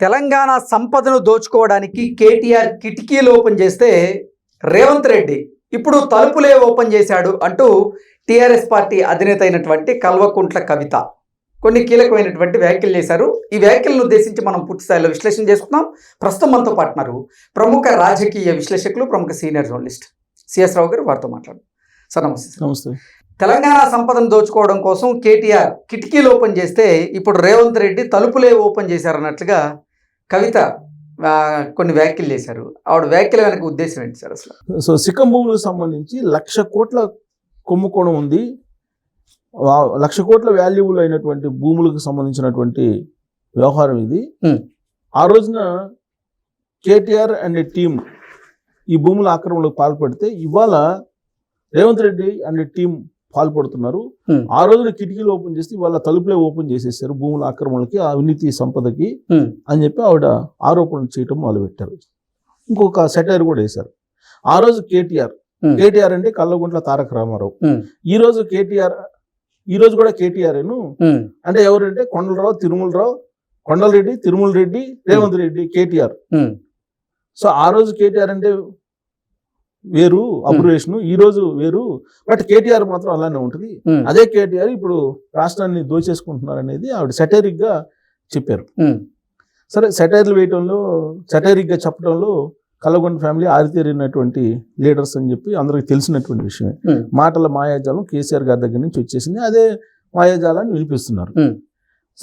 తెలంగాణ సంపదను దోచుకోవడానికి కేటీఆర్ కిటికీలు ఓపెన్ చేస్తే రేవంత్ రెడ్డి ఇప్పుడు తలుపులే ఓపెన్ చేశాడు అంటూ టీఆర్ఎస్ పార్టీ అధినేత అయినటువంటి కల్వకుంట్ల కవిత కొన్ని కీలకమైనటువంటి వ్యాఖ్యలు చేశారు. ఈ వ్యాఖ్యలను ఉద్దేశించి మనం పూర్తి స్థాయిలో విశ్లేషణ చేసుకుందాం. ప్రస్తుతం మనతో పాటున్నారు ప్రముఖ రాజకీయ విశ్లేషకులు, ప్రముఖ సీనియర్ జర్నలిస్ట్ సిఎస్ రావు గారు. వారితో మాట్లాడు. సార్ నమస్తే. నమస్తే. తెలంగాణ సంపదను దోచుకోవడం కోసం కేటీఆర్ కిటికీలు ఓపెన్ చేస్తే ఇప్పుడు రేవంత్ రెడ్డి తలుపులే ఓపెన్ చేశారన్నట్లుగా కవిత కొన్ని వ్యాఖ్యలు చేశారు. ఆవిడ వ్యాఖ్యల వెనక ఉద్దేశం ఏంటి సార్ అసలు? సో సిక్కం భూములకు సంబంధించి 1,00,000 కోట్ల కుంభకోణం ఉంది. 1,00,000 కోట్ల వాల్యూబుల్ అయినటువంటి భూములకు సంబంధించినటువంటి వ్యవహారం ఇది. ఆ రోజున కేటీఆర్ అండ్ టీం ఈ భూముల ఆక్రమణకు పాల్పడితే ఇవాళ రేవంత్ రెడ్డి అండ్ టీం పాల్పడుతున్నారు. ఆ రోజున కిటికీలు ఓపెన్ చేసి వాళ్ళ తలుపులే ఓపెన్ చేసేసారు భూముల ఆక్రమణకి, అవినీతి సంపదకి అని చెప్పి ఆవిడ ఆరోపణలు చేయటం మొదలుపెట్టారు. ఇంకొక సెటైర్ కూడా వేశారు. ఆ రోజు కేటీఆర్ అంటే కల్వకుంట్ల తారక రామారావు. ఈ రోజు కూడా కేటీఆర్ అంటే ఎవరంటే కొండలరెడ్డి, తిరుమల రెడ్డి, రేవంత్ రెడ్డి, కేటీఆర్. సో ఆ రోజు కేటీఆర్ అంటే వేరు అబ్రివేషన్, ఈ రోజు వేరు. బట్ కేటీఆర్ మాత్రం అలానే ఉంటుంది. అదే కేటీఆర్ ఇప్పుడు రాష్ట్రాన్ని దోచేసుకుంటున్నారు అనేది ఆవిడ సెటైరిక్ గా చెప్పారు. సరే, సెటైరిక్ గా చెప్పడంలో కల్వకుంట్ల ఫ్యామిలీ ఆరితేరినటువంటి లీడర్స్ అని చెప్పి అందరికి తెలిసినటువంటి విషయమే. మాటల మాయాజాలం కేసీఆర్ గారి దగ్గర నుంచి వచ్చేసింది. అదే మాయాజాలాన్ని వినిపిస్తున్నారు.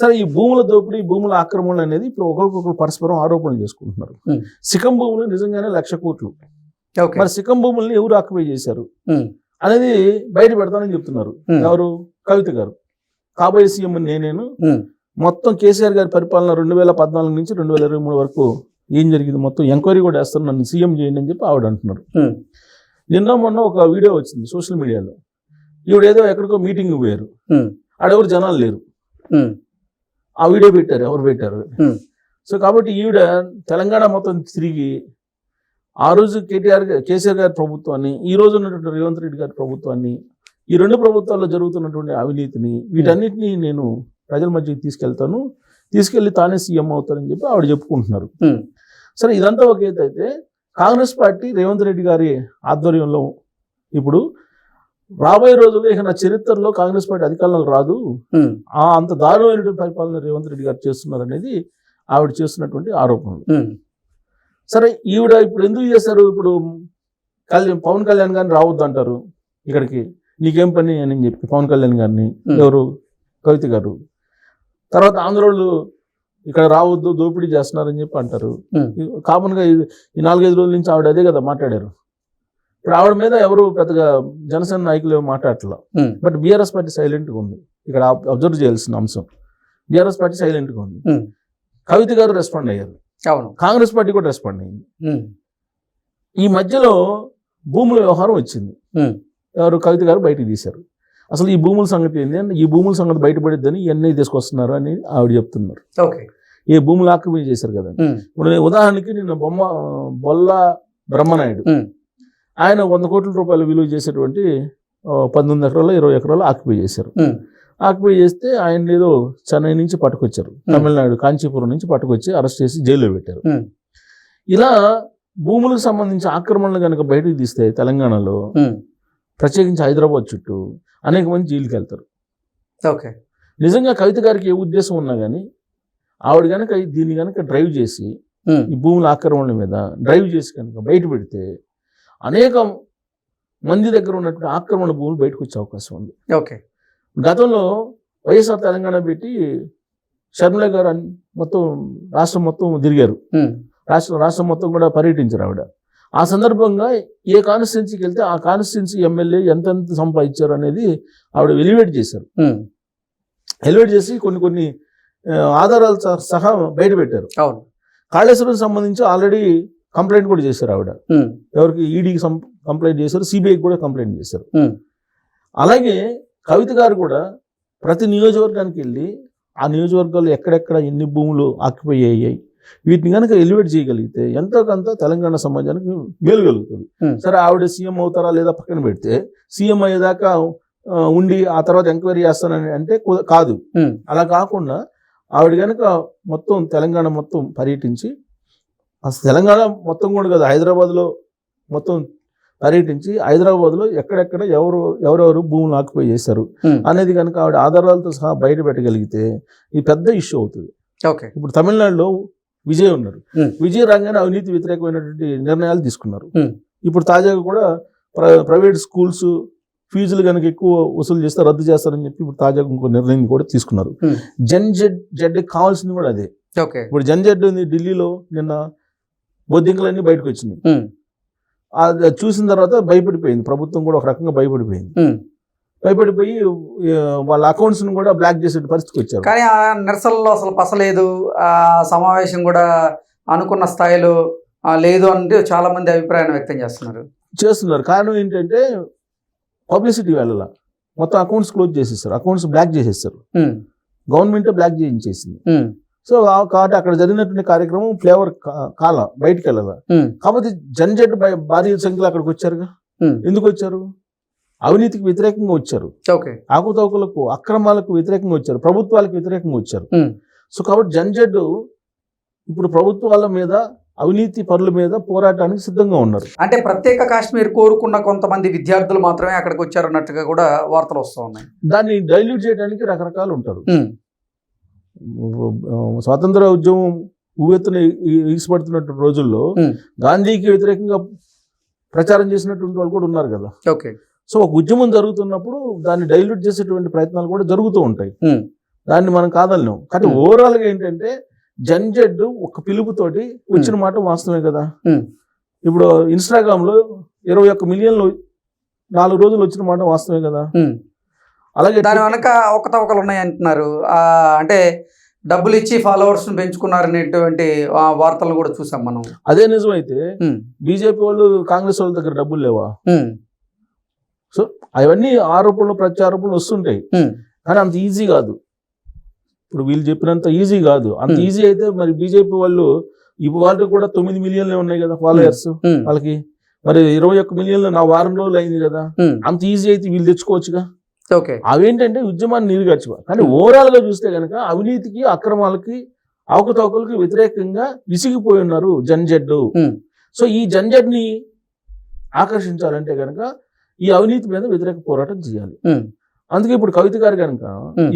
సరే, ఈ భూముల దోపిడీ, భూముల ఆక్రమణ అనేది ఇప్పుడు ఒకరికొకరు పరస్పరం ఆరోపణలు చేసుకుంటున్నారు. సిక్కం భూములు నిజంగానే 1,00,000 కోట్లు. మరి సిక్కం భూముల్ని ఎవరు ఆక్యుపై చేశారు అనేది బయట పెడతానని చెప్తున్నారు. ఎవరు? కవిత గారు. కాబోయే సీఎం నేనేను, మొత్తం కేసీఆర్ గారి పరిపాలన 2014 నుంచి 2023 వరకు ఏం జరిగింది మొత్తం ఎంక్వైరీ కూడా వేస్తారు, నన్ను సీఎం చేయండి అని చెప్పి ఆవిడ అంటున్నారు. నిన్న మొన్న ఒక వీడియో వచ్చింది సోషల్ మీడియాలో. ఈవిడేదో ఎక్కడికో మీటింగ్ పోయారు, ఆడెవరు జనాలు లేరు. ఆ వీడియో పెట్టారు, ఎవరు పెట్టారు. సో కాబట్టి ఈవిడ తెలంగాణ మొత్తం తిరిగి ఆ రోజు కేసీఆర్ గారి ప్రభుత్వాన్ని, ఈ రోజు ఉన్నటువంటి రేవంత్ రెడ్డి గారి ప్రభుత్వాన్ని, ఈ రెండు ప్రభుత్వాల్లో జరుగుతున్నటువంటి అవినీతిని, వీటన్నిటినీ నేను ప్రజల మధ్యకి తీసుకెళ్లి తానే సీఎం అవుతారని చెప్పి ఆవిడ చెప్పుకుంటున్నారు. సరే, ఇదంతా ఒక ఎత్తు అయితే కాంగ్రెస్ పార్టీ రేవంత్ రెడ్డి గారి ఆధ్వర్యంలో ఇప్పుడు రాబోయే రోజుల్లో ఇక నా చరిత్రలో కాంగ్రెస్ పార్టీ అధికారంలో రాదు, అంత దారుణమైనటువంటి పరిపాలన రేవంత్ రెడ్డి గారు చేస్తున్నారు అనేది ఆవిడ చేస్తున్నటువంటి ఆరోపణలు. సరే, ఈవిడ ఇప్పుడు ఎందుకు చేశారు? ఇప్పుడు పవన్ కళ్యాణ్ గారిని రావద్దు అంటారు ఇక్కడికి, నీకేం పని అని చెప్పి పవన్ కళ్యాణ్ గారిని, ఎవరు? కవిత గారు. తర్వాత ఆంధ్రోళ్ళు ఇక్కడ రావద్దు, దోపిడీ చేస్తున్నారని చెప్పి అంటారు. కామన్గా ఈ 4-5 రోజుల నుంచి ఆవిడ అదే కదా మాట్లాడారు. ఇప్పుడు ఆవిడ మీద ఎవరు పెద్దగా జనసేన నాయకులు ఏమో మాట్లాడట్లా. బట్ బీఆర్ఎస్ పార్టీ సైలెంట్గా ఉంది. ఇక్కడ అబ్జర్వ్ చేయాల్సిన అంశం, బీఆర్ఎస్ పార్టీ సైలెంట్గా ఉంది. కవిత గారు రెస్పాండ్ అయ్యారు, కాంగ్రెస్ పార్టీ కూడా రెస్పాండ్ అయింది. ఈ మధ్యలో భూముల వ్యవహారం వచ్చింది. ఎవరు? కవిత గారు బయటకు తీశారు. అసలు ఈ భూముల సంగతి ఏంటి అంటే, ఈ భూముల సంగతి బయటపడిద్దని ఇవన్నీ తీసుకొస్తున్నారు అని ఆవిడ చెప్తున్నారు. ఏ భూములు ఆక్రమణ చేశారు కదా. ఇప్పుడు ఉదాహరణకి నిన్న బొల్ల బ్రహ్మనాయుడు, ఆయన 100 కోట్ల రూపాయలు విలువ చేసేటువంటి 19 ఎకరాలు 20 ఎకరాలు ఆక్యుపై చేశారు. ఆక్యుపై చేస్తే ఆయన ఏదో చెన్నై నుంచి పట్టుకొచ్చారు, తమిళనాడు కాంచీపురం నుంచి పట్టుకొచ్చి అరెస్ట్ చేసి జైల్లో పెట్టారు. ఇలా భూములకు సంబంధించి ఆక్రమణలు కనుక బయటకు తీస్తే తెలంగాణలో, ప్రత్యేకించి హైదరాబాద్ చుట్టూ అనేక మంది జైలుకి వెళ్తారు. నిజంగా కవిత గారికి ఏ ఉద్దేశం ఉన్నా కానీ ఆవిడ కనుక దీన్ని కనుక డ్రైవ్ చేసి, ఈ భూముల ఆక్రమణల మీద డ్రైవ్ చేసి కనుక బయట పెడితే అనేక మంది దగ్గర ఉన్నటువంటి ఆక్రమణ భూములు బయటకు వచ్చే అవకాశం ఉంది. గతంలో వైఎస్ఆర్ తెలంగాణ పెట్టి షర్మిల గారు మొత్తం రాష్ట్రం మొత్తం తిరిగారు, రాష్ట్రం మొత్తం కూడా పర్యటించారు ఆవిడ. ఆ సందర్భంగా ఏ కాన్స్టిట్యున్సీకి వెళ్తే ఆ కాన్స్టిట్యున్సీ ఎమ్మెల్యే ఎంతెంత సంపాదించారు అనేది ఆవిడ ఎలివేట్ చేశారు. ఎలివేట్ చేసి కొన్ని ఆధారాలు సహా బయట పెట్టారు. కాళేశ్వరం సంబంధించి ఆల్రెడీ కంప్లైంట్ కూడా చేశారు ఆవిడ. ఎవరికి? ఈడీకి కంప్లైంట్ చేశారు, సిబిఐకి కూడా కంప్లైంట్ చేశారు. అలాగే కవిత గారు కూడా ప్రతి నియోజకవర్గానికి వెళ్ళి ఆ నియోజకవర్గాల్లో ఎక్కడెక్కడ ఎన్ని భూములు ఆక్యుపై అయ్యాయి, వీటిని కనుక ఎలివేట్ చేయగలిగితే ఎంతో కొంత తెలంగాణ సమాజానికి మేలు కలుగుతుంది. సరే, ఆవిడ సీఎం అవుతారా లేదా పక్కన పెడితే, సీఎం అయ్యేదాకా ఉండి ఆ తర్వాత ఎంక్వైరీ చేస్తానని అంటే కాదు. అలా కాకుండా ఆవిడ కనుక మొత్తం తెలంగాణ మొత్తం పర్యటించి, అసలు తెలంగాణ మొత్తం కూడా కదా, హైదరాబాద్లో మొత్తం పర్యటించి హైదరాబాద్లో ఎక్కడెక్కడ ఎవరెవరు భూములు ఆక్యుపై చేశారు అనేది కనుక ఆవిడ ఆధారాలతో సహా బయట పెట్టగలిగితే ఈ పెద్ద ఇష్యూ అవుతుంది. ఓకే, ఇప్పుడు తమిళనాడులో విజయ్ ఉన్నారు. విజయ్ రాగానే అవినీతి వ్యతిరేకమైనటువంటి నిర్ణయాలు తీసుకున్నారు. ఇప్పుడు తాజాగా కూడా ప్రైవేట్ స్కూల్స్ ఫీజులు కనుక ఎక్కువ వసూలు చేస్తే రద్దు చేస్తారని చెప్పి ఇప్పుడు తాజాగా ఇంకో నిర్ణయం కూడా తీసుకున్నారు. జెడ్ కావాల్సింది కూడా అదే. ఓకే, ఇప్పుడు జెడ్ ఉంది ఢిల్లీలో, నిన్న బొద్దింకలన్నీ బయటకు వచ్చినాయి. అది చూసిన తర్వాత భయపడిపోయింది ప్రభుత్వం కూడా, ఒక రకంగా భయపడిపోయింది. భయపడిపోయి వాళ్ళ అకౌంట్స్ ను కూడా బ్లాక్ చేసే పరిస్థితికి వచ్చారు. కానీ ఆ నిరసనలో అసలు పసలేదు, ఆ సమావేశం కూడా అనుకున్న స్థాయిలో లేదు అంటే చాలా మంది అభిప్రాయాన్ని వ్యక్తం చేస్తున్నారు. కారణం ఏంటంటే పబ్లిసిటీ వెళ్ళాల, మొత్తం అకౌంట్స్ క్లోజ్ చేసేస్తారు, అకౌంట్స్ బ్లాక్ చేసేస్తారు, గవర్నమెంట్ బ్లాక్ చేయించేసింది. సో కాబట్టి అక్కడ జరిగినటువంటి కార్యక్రమం ఫ్లేవర్ బయటికి వెళ్ళాల. కాబట్టి జడ్ భారీ సంఖ్యలో అక్కడికి వచ్చారుగా. ఎందుకు వచ్చారు? అవినీతికి వ్యతిరేకంగా వచ్చారు, ఆకుతోకలకు అక్రమాలకు వ్యతిరేకంగా వచ్చారు, ప్రభుత్వాలకు వ్యతిరేకంగా వచ్చారు. సో కాబట్టి జడ్ ఇప్పుడు ప్రభుత్వాల మీద, అవినీతి పరుల మీద పోరాటానికి సిద్ధంగా ఉన్నారు. అంటే ప్రత్యేక కాశ్మీర్ కోరుకున్న కొంతమంది విద్యార్థులు మాత్రమే అక్కడికి వచ్చారన్నట్టుగా కూడా వార్తలు వస్తూ ఉన్నాయి. దాన్ని డైల్యూట్ చేయడానికి రకరకాలు ఉంటారు. స్వాతంత్ర ఉద్యమం ఉవ్వెత్తున ఈసిపడుతున్నటువంటి రోజుల్లో గాంధీకి వ్యతిరేకంగా ప్రచారం చేసినటువంటి వాళ్ళు కూడా ఉన్నారు కదా. ఓకే, సో ఒక ఉద్యమం జరుగుతున్నప్పుడు దాన్ని డైల్యూట్ చేసేటువంటి ప్రయత్నాలు కూడా జరుగుతూ ఉంటాయి. దాన్ని మనం కాదలేం. కానీ ఓవరాల్ గా ఏంటంటే జడ్ ఒక పిలుపుతోటి వచ్చిన మాట వాస్తవమే కదా. ఇప్పుడు ఇన్స్టాగ్రామ్ లో 21 మిలియన్లు 4 రోజులు వచ్చిన మాట వాస్తవమే కదా. అలాగే దాని వెనక అవకతవకలు ఉన్నాయి అంటున్నారు. అంటే డబ్బులు ఇచ్చి ఫాలోవర్స్ పెంచుకున్నారనేటువంటి వార్తలను కూడా చూసాం మనం. అదే నిజమైతే బీజేపీ వాళ్ళు కాంగ్రెస్ వాళ్ళ దగ్గర డబ్బులు లేవా? సో అవన్నీ ఆరోపణలు ప్రత్యారోపణలు వస్తుంటాయి. కానీ అంత ఈజీ కాదు. ఇప్పుడు వీళ్ళు చెప్పినంత ఈజీ కాదు. అంత ఈజీ అయితే మరి బీజేపీ వాళ్ళు వాళ్ళు కూడా 9 మిలియన్లే ఉన్నాయి కదా ఫాలోయర్స్ వాళ్ళకి. మరి 21 మిలియన్లు నా వారం రోజులు అయింది కదా. అంత ఈజీ అయితే వీళ్ళు తెచ్చుకోవచ్చుగా. అవేంటంటే ఉద్యమాన్ని నీరుగార్చుకో. కానీ ఓవరాల్ గా చూస్తే కనుక అవినీతికి, అక్రమాలకి, అవకతవకలకి వ్యతిరేకంగా విసిగిపోయి ఉన్నారు జడ్. సో ఈ జడ్ ని ఆకర్షించాలంటే కనుక ఈ అవినీతి మీద వ్యతిరేక పోరాటం చేయాలి. అందుకే ఇప్పుడు కవిత గారు కనుక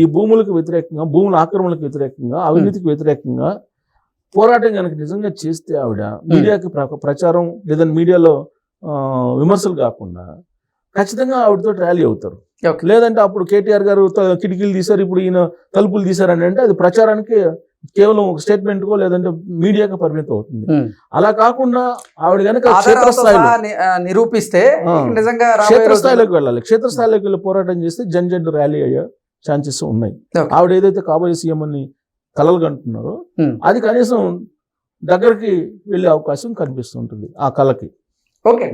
ఈ భూములకు వ్యతిరేకంగా, భూముల ఆక్రమణలకు వ్యతిరేకంగా, అవినీతికి వ్యతిరేకంగా పోరాటం కనుక నిజంగా చేస్తే ఆవిడ మీడియాకి ప్రచారం లేదంటే మీడియాలో విమర్శలు కాకుండా ఖచ్చితంగా ఆవిడతో ర్యాలీ అవుతారు. లేదంటే అప్పుడు కేటీఆర్ గారు కిటికీలు తీశారు, ఇప్పుడు ఈయన తలుపులు తీశారని అంటే అది ప్రచారానికి కేవలం ఒక స్టేట్మెంట్ కో లేదంటే మీడియాకి పరిమితం అవుతుంది. అలా కాకుండా ఆవిడ కనుక క్షేత్రస్థాయిలో నిరూపిస్తే నిజంగా క్షేత్రస్థాయిలోకి వెళ్ళాలి. క్షేత్రస్థాయిలోకి వెళ్ళి పోరాటం చేస్తే జడ్ ర్యాలీ అయ్యే ఛాన్సెస్ ఉన్నాయి. ఆవిడ ఏదైతే కాబోయే సీఎం అని కలలు కంటున్నారో అది కనీసం దగ్గరికి వెళ్ళే అవకాశం కనిపిస్తుంటుంది ఆ కళకి. ఓకే.